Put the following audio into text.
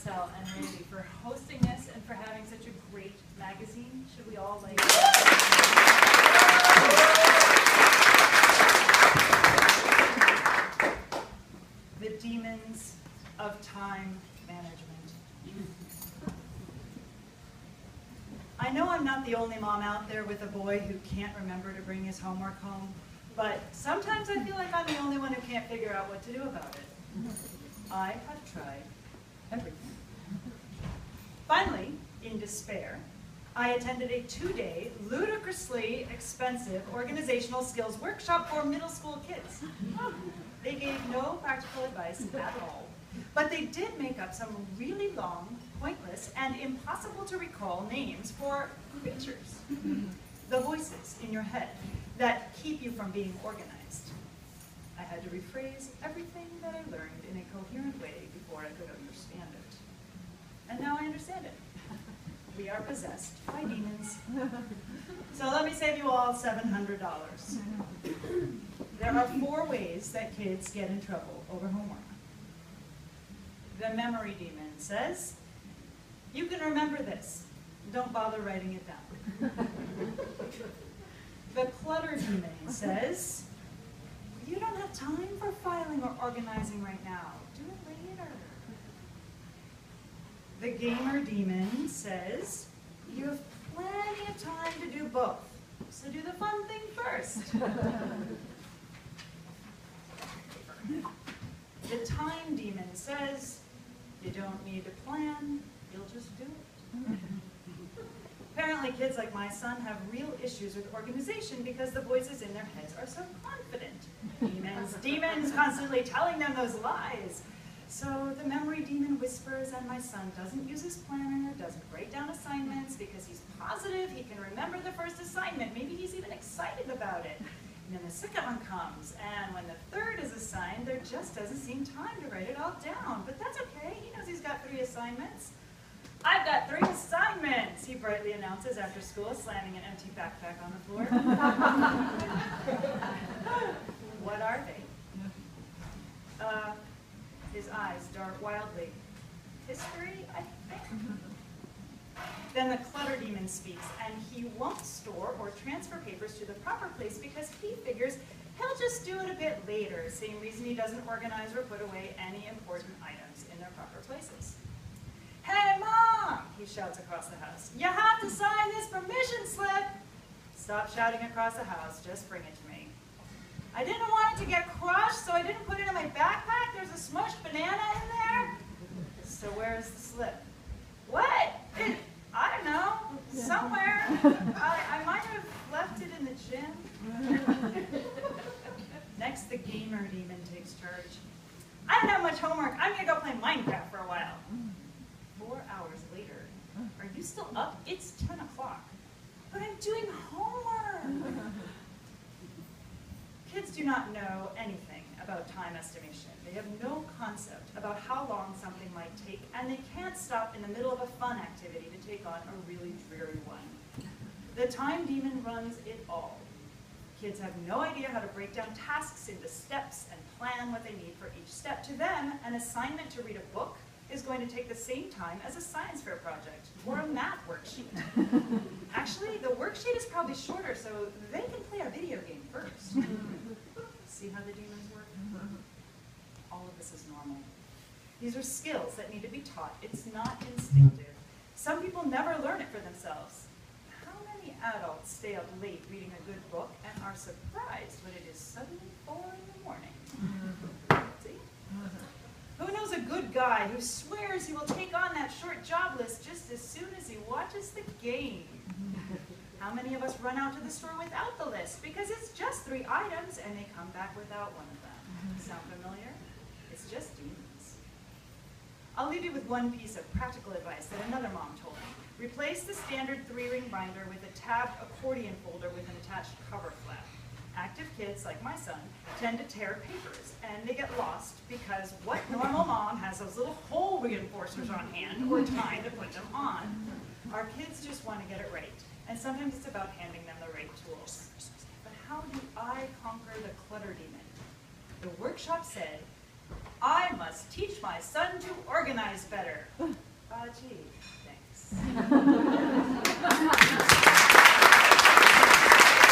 Marcel and Randy for hosting this and for having such a great magazine. Should we all like the demons of time management. I know I'm not the only mom out there with a boy who can't remember to bring his homework home, but sometimes I feel like I'm the only one who can't figure out what to do about it. I have tried everything. Finally, in despair, I attended a 2-day, ludicrously expensive organizational skills workshop for middle school kids. They gave no practical advice at all, but they did make up some really long, pointless, and impossible to recall names for creatures. The voices in your head that keep you from being organized. I had to rephrase everything that I learned in a coherent way before I could understand it. And now I understand it. We are possessed by demons. So let me save you all $700. There are 4 ways that kids get in trouble over homework. The memory demon says, you can remember this. Don't bother writing it down. The clutter demon says, you don't have time for filing or organizing right now. Do it later. The gamer demon says, you have plenty of time to do both, so do the fun thing first. The time demon says, you don't need to plan, you'll just do it. Apparently kids like my son have real issues with organization because the voices in their heads are so confident. Demons constantly telling them those lies. So the memory demon whispers, and my son doesn't use his planner, doesn't write down assignments because he's positive he can remember the first assignment. Maybe he's even excited about it. And then the second one comes, and when the third is assigned, there just doesn't seem time to write it all down. But that's okay, he knows he's got 3 assignments. I've got 3 assignments, he brightly announces after school, slamming an empty backpack on the floor. What are they? His eyes dart wildly. History, I think? Then the clutter demon speaks, and he won't store or transfer papers to the proper place because he figures he'll just do it a bit later, same reason he doesn't organize or put away any important items in their proper places. Hey, Mom, he shouts across the house. You have to sign this permission slip. Stop shouting across the house, just bring it to me. I didn't want it to get crushed, so I didn't put it in my backpack. There's a smushed banana in there. So where's the slip? What? I don't know, somewhere. I might have left it in the gym. Next, the gamer demon takes charge. I don't have much homework. I'm gonna go play Minecraft for a while. 4 hours later, are you still up? It's 10 o'clock. But I'm doing homework. Kids do not know anything about time estimation. They have no concept about how long something might take, and they can't stop in the middle of a fun activity to take on a really dreary one. The time demon runs it all. Kids have no idea how to break down tasks into steps and plan what they need for each step. To them, an assignment to read a book is going to take the same time as a science fair project or a math worksheet. Actually, the worksheet is probably shorter, so they can play a video game first. See how the demons work? All of this is normal. These are skills that need to be taught. It's not instinctive. Some people never learn it for themselves. How many adults stay up late reading a good book and are surprised when it is suddenly 4 in the morning? See? Who knows a good guy who swears he will take on that short job list just as soon as he watches the game? How many of us run out to the store without the list because it's just 3 items and they come back without one of them? Sound familiar? It's just demons. I'll leave you with one piece of practical advice that another mom told me. Replace the standard 3-ring binder with a tabbed accordion folder with an attached cover flap. Active kids, like my son, tend to tear papers, and they get lost because what normal mom has those little hole reinforcers on hand or time to put them on? Our kids just want to get it right, and sometimes it's about handing them the right tools. But how do I conquer the clutter demon? The workshop said, I must teach my son to organize better. Gee, thanks.